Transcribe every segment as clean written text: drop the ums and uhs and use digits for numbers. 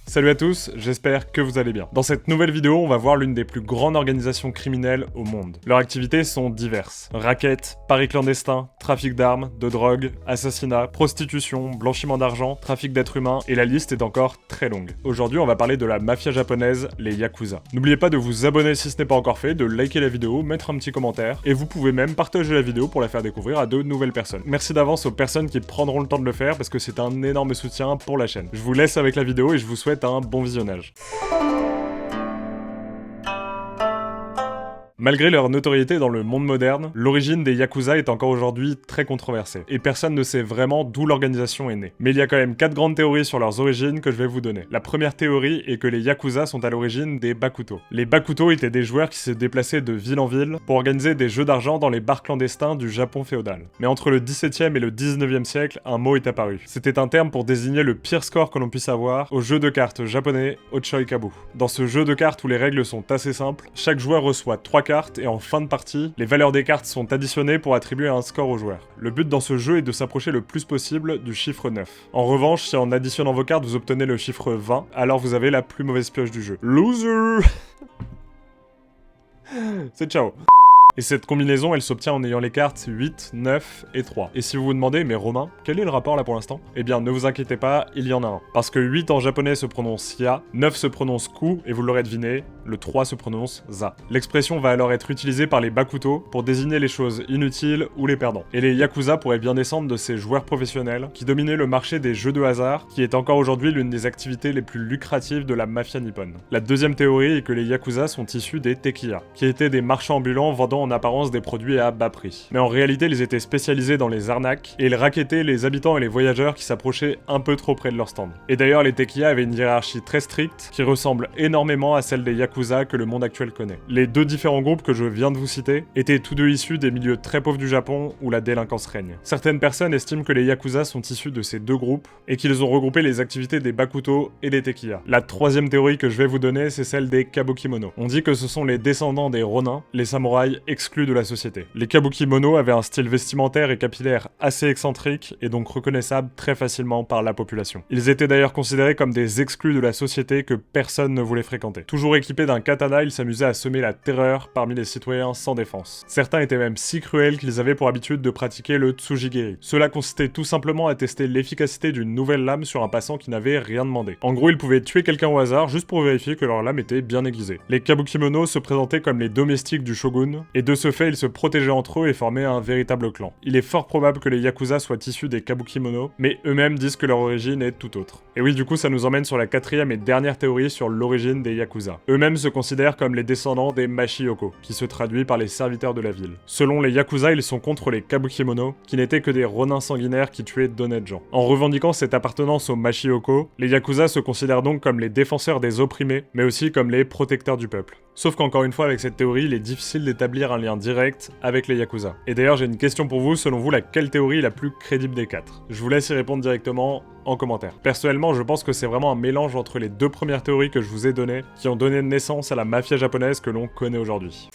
Salut à tous, j'espère que vous allez bien. Dans cette nouvelle vidéo, on va voir l'une des plus grandes organisations criminelles au monde. Leurs activités sont diverses. Rackets, paris clandestins, trafic d'armes, de drogue, assassinat, prostitution, blanchiment d'argent, trafic d'êtres humains, et la liste est encore très longue. Aujourd'hui, on va parler de la mafia japonaise, les Yakuza. N'oubliez pas de vous abonner si ce n'est pas encore fait, de liker la vidéo, mettre un petit commentaire, et vous pouvez même partager la vidéo pour la faire découvrir à de nouvelles personnes. Merci d'avance aux personnes qui prendront le temps de le faire, parce que c'est un énorme soutien pour la chaîne. Je vous laisse avec la vidéo et je vous souhaite un bon visionnage. Malgré leur notoriété dans le monde moderne, l'origine des Yakuza est encore aujourd'hui très controversée, et personne ne sait vraiment d'où l'organisation est née. Mais il y a quand même 4 grandes théories sur leurs origines que je vais vous donner. La première théorie est que les Yakuza sont à l'origine des Bakuto. Les Bakuto étaient des joueurs qui se déplaçaient de ville en ville pour organiser des jeux d'argent dans les bars clandestins du Japon féodal. Mais entre le 17e et le 19e siècle, un mot est apparu. C'était un terme pour désigner le pire score que l'on puisse avoir au jeu de cartes japonais Ochoikabu. Dans ce jeu de cartes où les règles sont assez simples, chaque joueur reçoit 3 cartes et en fin de partie, les valeurs des cartes sont additionnées pour attribuer un score au joueur. Le but dans ce jeu est de s'approcher le plus possible du chiffre 9. En revanche, si en additionnant vos cartes vous obtenez le chiffre 20, alors vous avez la plus mauvaise pioche du jeu. Loser. C'est ciao. Et cette combinaison, elle s'obtient en ayant les cartes 8, 9 et 3. Et si vous vous demandez, mais Romain, quel est le rapport là pour l'instant? Eh bien, ne vous inquiétez pas, il y en a un. Parce que 8 en japonais se prononce ya, 9 se prononce ku, et vous l'aurez deviné, le 3 se prononce za. L'expression va alors être utilisée par les Bakuto pour désigner les choses inutiles ou les perdants. Et les Yakuza pourraient bien descendre de ces joueurs professionnels qui dominaient le marché des jeux de hasard, qui est encore aujourd'hui l'une des activités les plus lucratives de la mafia nippone. La deuxième théorie est que les Yakuza sont issus des tekiya, qui étaient des marchands ambulants vendant en apparence des produits à bas prix. Mais en réalité, ils étaient spécialisés dans les arnaques, et ils rackettaient les habitants et les voyageurs qui s'approchaient un peu trop près de leur stand. Et d'ailleurs, les tekiya avaient une hiérarchie très stricte, qui ressemble énormément à celle des Yakuza que le monde actuel connaît. Les deux différents groupes que je viens de vous citer étaient tous deux issus des milieux très pauvres du Japon où la délinquance règne. Certaines personnes estiment que les Yakuza sont issus de ces deux groupes, et qu'ils ont regroupé les activités des Bakuto et des tekiya. La troisième théorie que je vais vous donner, c'est celle des Kabukimono. On dit que ce sont les descendants des Ronin, les samouraïs exclus de la société. Les Kabukimono avaient un style vestimentaire et capillaire assez excentrique et donc reconnaissable très facilement par la population. Ils étaient d'ailleurs considérés comme des exclus de la société que personne ne voulait fréquenter. Toujours équipés d'un katana, ils s'amusaient à semer la terreur parmi les citoyens sans défense. Certains étaient même si cruels qu'ils avaient pour habitude de pratiquer le tsujigiri. Cela consistait tout simplement à tester l'efficacité d'une nouvelle lame sur un passant qui n'avait rien demandé. En gros, ils pouvaient tuer quelqu'un au hasard juste pour vérifier que leur lame était bien aiguisée. Les Kabukimono se présentaient comme les domestiques du shogun, et de ce fait, ils se protégeaient entre eux et formaient un véritable clan. Il est fort probable que les Yakuza soient issus des Kabukimono, mais eux-mêmes disent que leur origine est tout autre. Et oui, du coup, ça nous emmène sur la quatrième et dernière théorie sur l'origine des Yakuza. Eux-mêmes se considèrent comme les descendants des Mashiyoko, qui se traduit par les serviteurs de la ville. Selon les Yakuza, ils sont contre les Kabukimono, qui n'étaient que des ronins sanguinaires qui tuaient d'honnêtes gens. En revendiquant cette appartenance aux Mashiyoko, les Yakuza se considèrent donc comme les défenseurs des opprimés, mais aussi comme les protecteurs du peuple. Sauf qu'encore une fois, avec cette théorie, il est difficile d'établir un lien direct avec les Yakuza. Et d'ailleurs, j'ai une question pour vous, selon vous, laquelle théorie est la plus crédible des 4? Je vous laisse y répondre directement en commentaire. Personnellement, je pense que c'est vraiment un mélange entre les deux premières théories que je vous ai données, qui ont donné naissance à la mafia japonaise que l'on connaît aujourd'hui.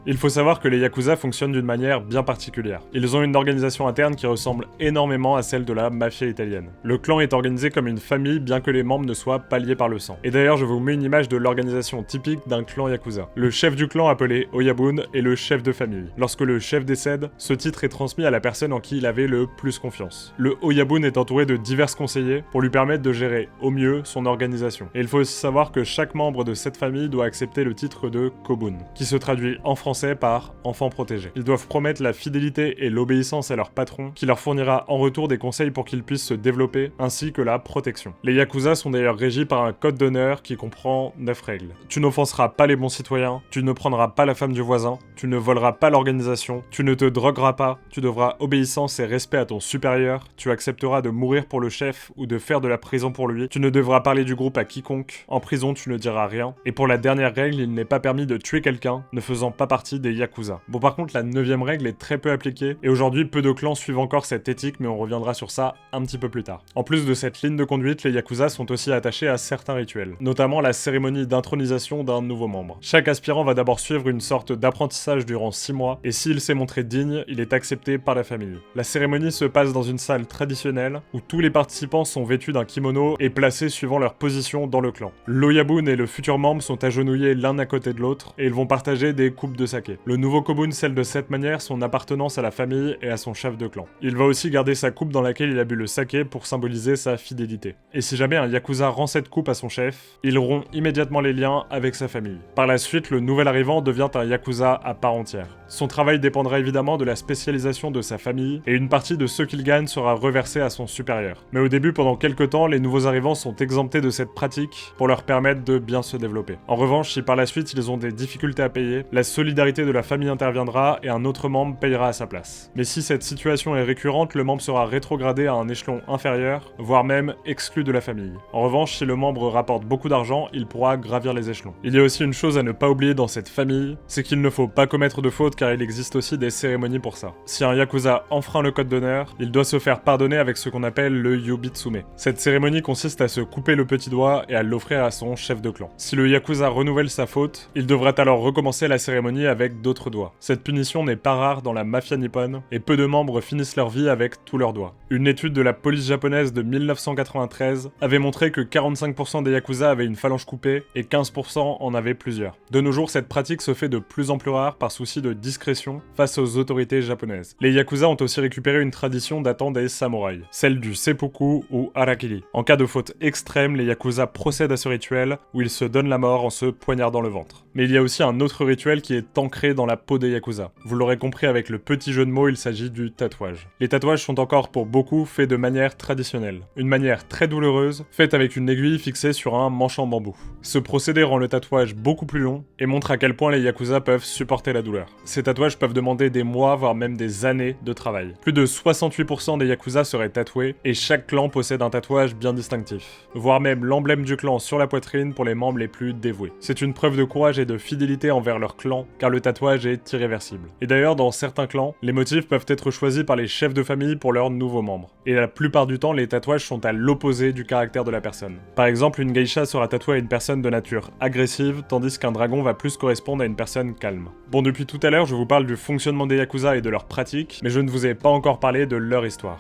Il faut savoir que les Yakuza fonctionnent d'une manière bien particulière. Ils ont une organisation interne qui ressemble énormément à celle de la mafia italienne. Le clan est organisé comme une famille bien que les membres ne soient pas liés par le sang. Et d'ailleurs, je vous mets une image de l'organisation typique d'un clan Yakuza. Le chef du clan appelé Oyabun est le chef de famille. Lorsque le chef décède, ce titre est transmis à la personne en qui il avait le plus confiance. Le Oyabun est entouré de divers conseillers pour lui permettre de gérer au mieux son organisation. Et il faut aussi savoir que chaque membre de cette famille doit accepter le titre de Kobun, qui se traduit en français par enfant protégé. Ils doivent promettre la fidélité et l'obéissance à leur patron, qui leur fournira en retour des conseils pour qu'ils puissent se développer, ainsi que la protection. Les Yakuza sont d'ailleurs régis par un code d'honneur qui comprend 9 règles. Tu n'offenseras pas les bons citoyens, tu ne prendras pas la femme du voisin, tu ne voleras pas l'organisation, tu ne te drogueras pas, tu devras obéissance et respect à ton supérieur, tu accepteras de mourir pour le chef ou de faire de la prison pour lui, tu ne devras parler du groupe à quiconque, en prison tu ne diras rien, et pour la dernière règle, il n'est pas permis de tuer quelqu'un ne faisant pas partie partie des Yakuza. Bon par contre la 9ème règle est très peu appliquée, et aujourd'hui peu de clans suivent encore cette éthique, mais on reviendra sur ça un petit peu plus tard. En plus de cette ligne de conduite, les Yakuza sont aussi attachés à certains rituels, notamment la cérémonie d'intronisation d'un nouveau membre. Chaque aspirant va d'abord suivre une sorte d'apprentissage durant 6 mois, et s'il s'est montré digne, il est accepté par la famille. La cérémonie se passe dans une salle traditionnelle, où tous les participants sont vêtus d'un kimono et placés suivant leur position dans le clan. L'Oyabun et le futur membre sont agenouillés l'un à côté de l'autre, et ils vont partager des coupes de saké. Le nouveau Kobun scelle de cette manière son appartenance à la famille et à son chef de clan. Il va aussi garder sa coupe dans laquelle il a bu le saké pour symboliser sa fidélité. Et si jamais un Yakuza rend cette coupe à son chef, il rompt immédiatement les liens avec sa famille. Par la suite, le nouvel arrivant devient un Yakuza à part entière. Son travail dépendra évidemment de la spécialisation de sa famille, et une partie de ce qu'il gagne sera reversée à son supérieur. Mais au début, pendant quelques temps, les nouveaux arrivants sont exemptés de cette pratique pour leur permettre de bien se développer. En revanche, si par la suite ils ont des difficultés à payer, la solidarité de la famille interviendra et un autre membre payera à sa place. Mais si cette situation est récurrente, le membre sera rétrogradé à un échelon inférieur, voire même exclu de la famille. En revanche, si le membre rapporte beaucoup d'argent, il pourra gravir les échelons. Il y a aussi une chose à ne pas oublier dans cette famille, c'est qu'il ne faut pas commettre de faute car il existe aussi des cérémonies pour ça. Si un Yakuza enfreint le code d'honneur, il doit se faire pardonner avec ce qu'on appelle le Yobitsume. Cette cérémonie consiste à se couper le petit doigt et à l'offrir à son chef de clan. Si le Yakuza renouvelle sa faute, il devra alors recommencer la cérémonie avec d'autres doigts. Cette punition n'est pas rare dans la mafia nippone, et peu de membres finissent leur vie avec tous leurs doigts. Une étude de la police japonaise de 1993 avait montré que 45% des Yakuza avaient une phalange coupée et 15% en avaient plusieurs. De nos jours, cette pratique se fait de plus en plus rare par souci de discrétion face aux autorités japonaises. Les Yakuza ont aussi récupéré une tradition datant des samouraïs, celle du seppuku ou harakiri. En cas de faute extrême, les Yakuza procèdent à ce rituel où ils se donnent la mort en se poignardant le ventre. Mais il y a aussi un autre rituel qui est ancré dans la peau des Yakuza. Vous l'aurez compris avec le petit jeu de mots, il s'agit du tatouage. Les tatouages sont encore pour beaucoup faits de manière traditionnelle. Une manière très douloureuse, faite avec une aiguille fixée sur un manche en bambou. Ce procédé rend le tatouage beaucoup plus long et montre à quel point les Yakuza peuvent supporter la douleur. Ces tatouages peuvent demander des mois, voire même des années de travail. Plus de 68% des Yakuza seraient tatoués et chaque clan possède un tatouage bien distinctif. Voire même l'emblème du clan sur la poitrine pour les membres les plus dévoués. C'est une preuve de courage et de fidélité envers leur clan car le tatouage est irréversible. Et d'ailleurs, dans certains clans, les motifs peuvent être choisis par les chefs de famille pour leurs nouveaux membres. Et la plupart du temps, les tatouages sont à l'opposé du caractère de la personne. Par exemple, une geisha sera tatouée à une personne de nature agressive, tandis qu'un dragon va plus correspondre à une personne calme. Bon, depuis tout à l'heure, je vous parle du fonctionnement des Yakuza et de leurs pratiques, mais je ne vous ai pas encore parlé de leur histoire.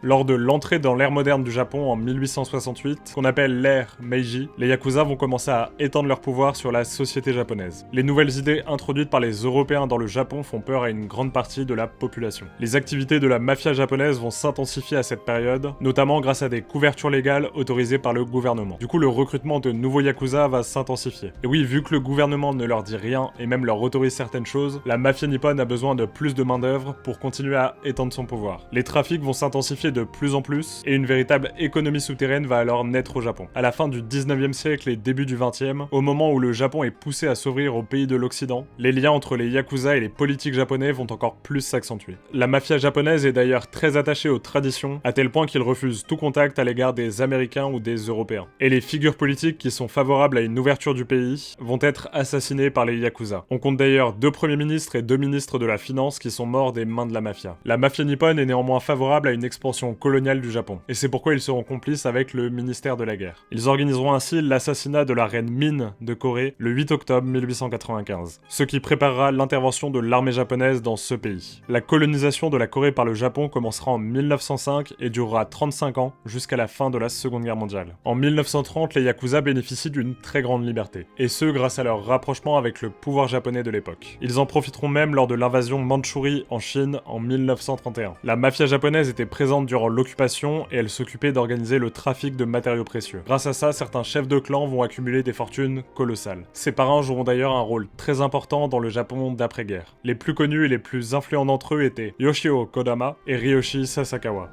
Lors de l'entrée dans l'ère moderne du Japon en 1868, qu'on appelle l'ère Meiji, les Yakuza vont commencer à étendre leur pouvoir sur la société japonaise. Les nouvelles idées introduites par les Européens dans le Japon font peur à une grande partie de la population. Les activités de la mafia japonaise vont s'intensifier à cette période, notamment grâce à des couvertures légales autorisées par le gouvernement. Du coup, le recrutement de nouveaux Yakuza va s'intensifier. Et oui, vu que le gouvernement ne leur dit rien et même leur autorise certaines choses, la mafia nippone a besoin de plus de main-d'œuvre pour continuer à étendre son pouvoir. Les trafics vont s'intensifier de plus en plus, et une véritable économie souterraine va alors naître au Japon. À la fin du 19e siècle et début du 20e, au moment où le Japon est poussé à s'ouvrir aux pays de l'Occident, les liens entre les Yakuza et les politiques japonais vont encore plus s'accentuer. La mafia japonaise est d'ailleurs très attachée aux traditions, à tel point qu'ils refusent tout contact à l'égard des Américains ou des Européens. Et les figures politiques qui sont favorables à une ouverture du pays vont être assassinées par les Yakuza. On compte d'ailleurs 2 premiers ministres et 2 ministres de la finance qui sont morts des mains de la mafia. La mafia nippone est néanmoins favorable à une expansion coloniale du Japon, et c'est pourquoi ils seront complices avec le ministère de la Guerre. Ils organiseront ainsi l'assassinat de la reine Min de Corée le 8 octobre 1895, ce qui préparera l'intervention de l'armée japonaise dans ce pays. La colonisation de la Corée par le Japon commencera en 1905 et durera 35 ans jusqu'à la fin de la Seconde Guerre mondiale. En 1930, les Yakuza bénéficient d'une très grande liberté, et ce grâce à leur rapprochement avec le pouvoir japonais de l'époque. Ils en profiteront même lors de l'invasion Mandchourie en Chine en 1931. La mafia japonaise était présente durant l'occupation et elle s'occupait d'organiser le trafic de matériaux précieux. Grâce à ça, certains chefs de clan vont accumuler des fortunes colossales. Ces parrains joueront d'ailleurs un rôle très important dans le Japon d'après-guerre. Les plus connus et les plus influents d'entre eux étaient Yoshio Kodama et Ryoshi Sasakawa.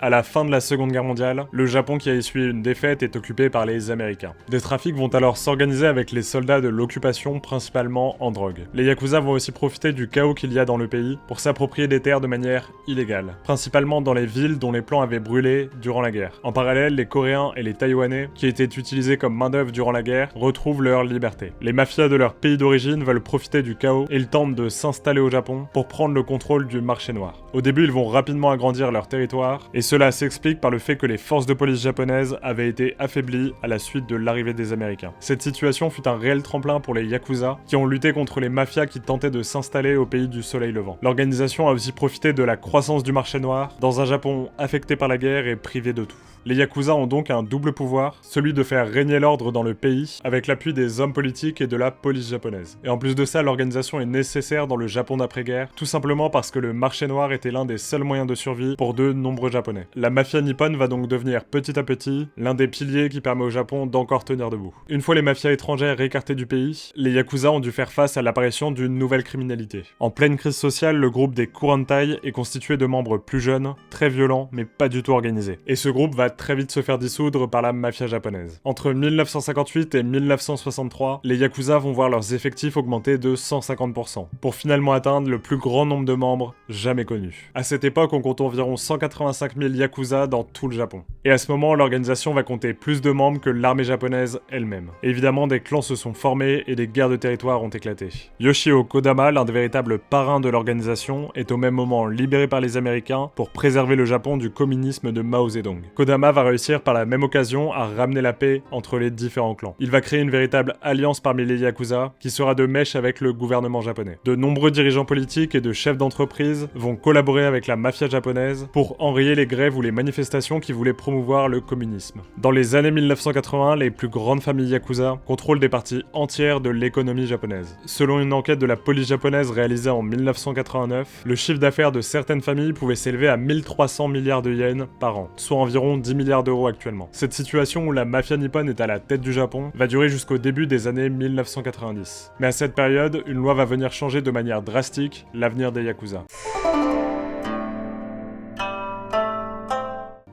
À la fin de la Seconde Guerre mondiale, le Japon qui a essuyé une défaite est occupé par les Américains. Des trafics vont alors s'organiser avec les soldats de l'occupation, principalement en drogue. Les Yakuza vont aussi profiter du chaos qu'il y a dans le pays pour s'approprier des terres de manière illégale, principalement dans les villes dont les plans avaient brûlé durant la guerre. En parallèle, les Coréens et les Taïwanais, qui étaient utilisés comme main-d'œuvre durant la guerre, retrouvent leur liberté. Les mafias de leur pays d'origine veulent profiter du chaos et ils tentent de s'installer au Japon pour prendre le contrôle du marché noir. Au début, ils vont rapidement agrandir leur territoire, et cela s'explique par le fait que les forces de police japonaises avaient été affaiblies à la suite de l'arrivée des Américains. Cette situation fut un réel tremplin pour les Yakuza, qui ont lutté contre les mafias qui tentaient de s'installer au pays du soleil levant. L'organisation a aussi profité de la croissance du marché noir, dans un Japon affecté par la guerre et privé de tout. Les Yakuza ont donc un double pouvoir, celui de faire régner l'ordre dans le pays, avec l'appui des hommes politiques et de la police japonaise. Et en plus de ça, l'organisation est nécessaire dans le Japon d'après-guerre, tout simplement parce que le marché noir était l'un des seuls moyens de survie pour de nombreux Japonais. La mafia nippone va donc devenir petit à petit l'un des piliers qui permet au Japon d'encore tenir debout. Une fois les mafias étrangères écartées du pays, les Yakuza ont dû faire face à l'apparition d'une nouvelle criminalité. En pleine crise sociale, le groupe des Kurantai est constitué de membres plus jeunes, très violents, mais pas du tout organisés. Et ce groupe va très vite se faire dissoudre par la mafia japonaise. Entre 1958 et 1963, les Yakuza vont voir leurs effectifs augmenter de 150%, pour finalement atteindre le plus grand nombre de membres jamais connu. À cette époque, on compte environ 185 000 Yakuza dans tout le Japon. Et à ce moment, l'organisation va compter plus de membres que l'armée japonaise elle-même. Évidemment, des clans se sont formés et des guerres de territoire ont éclaté. Yoshio Kodama, l'un des véritables parrains de l'organisation, est au même moment libéré par les Américains pour préserver le Japon du communisme de Mao Zedong. Kodama va réussir par la même occasion à ramener la paix entre les différents clans. Il va créer une véritable alliance parmi les Yakuza qui sera de mèche avec le gouvernement japonais. De nombreux dirigeants politiques et de chefs d'entreprise vont collaborer avec la mafia japonaise pour enrayer les grèves ou les manifestations qui voulaient promouvoir le communisme. Dans les années 1980, les plus grandes familles Yakuza contrôlent des parties entières de l'économie japonaise. Selon une enquête de la police japonaise réalisée en 1989, le chiffre d'affaires de certaines familles pouvait s'élever à 1300 milliards de yens par an, soit environ 10 milliards d'euros actuellement. Cette situation où la mafia nippone est à la tête du Japon va durer jusqu'au début des années 1990. Mais à cette période, une loi va venir changer de manière drastique l'avenir des Yakuza.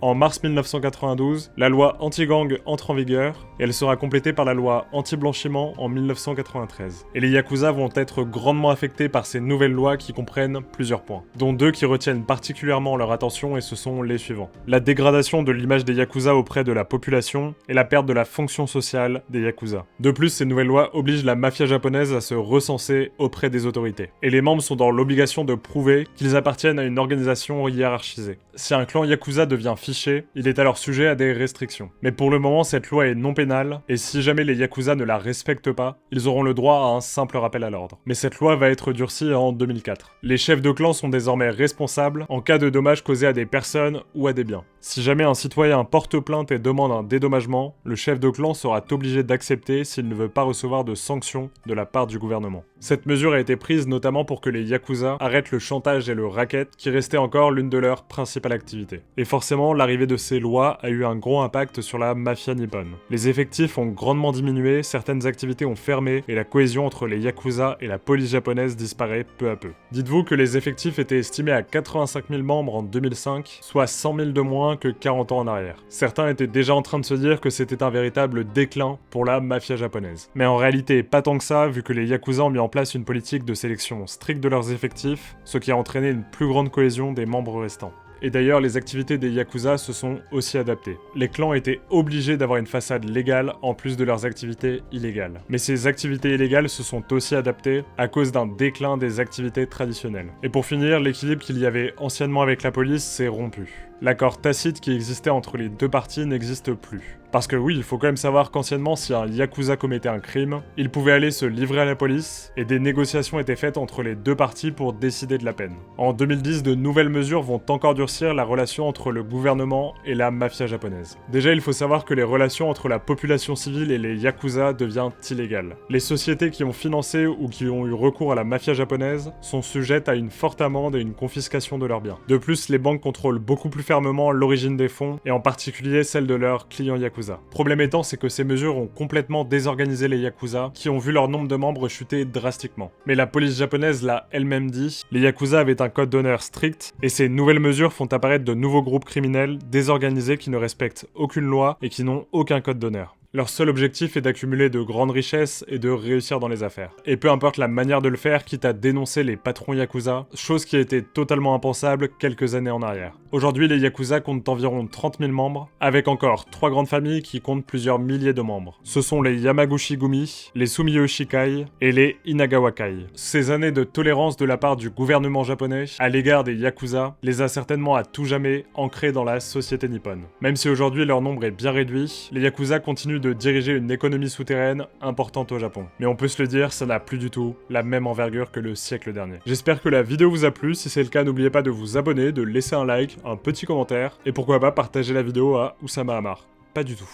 En mars 1992, la loi anti-gang entre en vigueur et elle sera complétée par la loi anti-blanchiment en 1993. Et les Yakuza vont être grandement affectés par ces nouvelles lois qui comprennent plusieurs points, dont deux qui retiennent particulièrement leur attention et ce sont les suivants. La dégradation de l'image des Yakuza auprès de la population et la perte de la fonction sociale des Yakuza. De plus, ces nouvelles lois obligent la mafia japonaise à se recenser auprès des autorités. Et les membres sont dans l'obligation de prouver qu'ils appartiennent à une organisation hiérarchisée. Si un clan Yakuza devient fiché, il est alors sujet à des restrictions. Mais pour le moment, cette loi est non pénale, et si jamais les Yakuza ne la respectent pas, ils auront le droit à un simple rappel à l'ordre. Mais cette loi va être durcie en 2004. Les chefs de clan sont désormais responsables en cas de dommages causés à des personnes ou à des biens. Si jamais un citoyen porte plainte et demande un dédommagement, le chef de clan sera obligé d'accepter s'il ne veut pas recevoir de sanctions de la part du gouvernement. Cette mesure a été prise notamment pour que les Yakuza arrêtent le chantage et le racket, qui restait encore l'une de leurs principales activités. Et forcément, l'arrivée de ces lois a eu un gros impact sur la mafia nippone. Les effectifs ont grandement diminué, certaines activités ont fermé, et la cohésion entre les Yakuza et la police japonaise disparaît peu à peu. Dites-vous que les effectifs étaient estimés à 85 000 membres en 2005, soit 100 000 de moins que 40 ans en arrière. Certains étaient déjà en train de se dire que c'était un véritable déclin pour la mafia japonaise. Mais en réalité, pas tant que ça, vu que les Yakuza ont mis en place une politique de sélection stricte de leurs effectifs, ce qui a entraîné une plus grande cohésion des membres restants. Et d'ailleurs, les activités des Yakuza se sont aussi adaptées. Les clans étaient obligés d'avoir une façade légale en plus de leurs activités illégales. Mais ces activités illégales se sont aussi adaptées à cause d'un déclin des activités traditionnelles. Et pour finir, l'équilibre qu'il y avait anciennement avec la police s'est rompu. L'accord tacite qui existait entre les deux parties n'existe plus. Parce que oui, il faut quand même savoir qu'anciennement, si un Yakuza commettait un crime, il pouvait aller se livrer à la police, et des négociations étaient faites entre les deux parties pour décider de la peine. En 2010, de nouvelles mesures vont encore durcir la relation entre le gouvernement et la mafia japonaise. Déjà, il faut savoir que les relations entre la population civile et les Yakuza deviennent illégales. Les sociétés qui ont financé ou qui ont eu recours à la mafia japonaise sont sujettes à une forte amende et une confiscation de leurs biens. De plus, les banques contrôlent beaucoup plus fermement l'origine des fonds, et en particulier celle de leurs clients Yakuza. Problème étant, c'est que ces mesures ont complètement désorganisé les Yakuza, qui ont vu leur nombre de membres chuter drastiquement. Mais la police japonaise l'a elle-même dit, les Yakuza avaient un code d'honneur strict, et ces nouvelles mesures font apparaître de nouveaux groupes criminels désorganisés qui ne respectent aucune loi et qui n'ont aucun code d'honneur. Leur seul objectif est d'accumuler de grandes richesses et de réussir dans les affaires. Et peu importe la manière de le faire, quitte à dénoncer les patrons Yakuza, chose qui a été totalement impensable quelques années en arrière. Aujourd'hui, les Yakuza comptent environ 30 000 membres, avec encore 3 grandes familles qui comptent plusieurs milliers de membres. Ce sont les Yamaguchi-gumi, les Sumiyoshi-kai et les Inagawa-kai. Ces années de tolérance de la part du gouvernement japonais à l'égard des Yakuza les a certainement à tout jamais ancrés dans la société nippone. Même si aujourd'hui leur nombre est bien réduit, les Yakuza continuent de diriger une économie souterraine importante au Japon. Mais on peut se le dire, ça n'a plus du tout la même envergure que le siècle dernier. J'espère que la vidéo vous a plu, si c'est le cas n'oubliez pas de vous abonner, de laisser un like, un petit commentaire, et pourquoi pas partager la vidéo à Oussama Hamar. Pas du tout.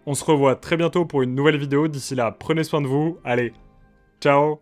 On se revoit très bientôt pour une nouvelle vidéo, d'ici là prenez soin de vous, allez, ciao.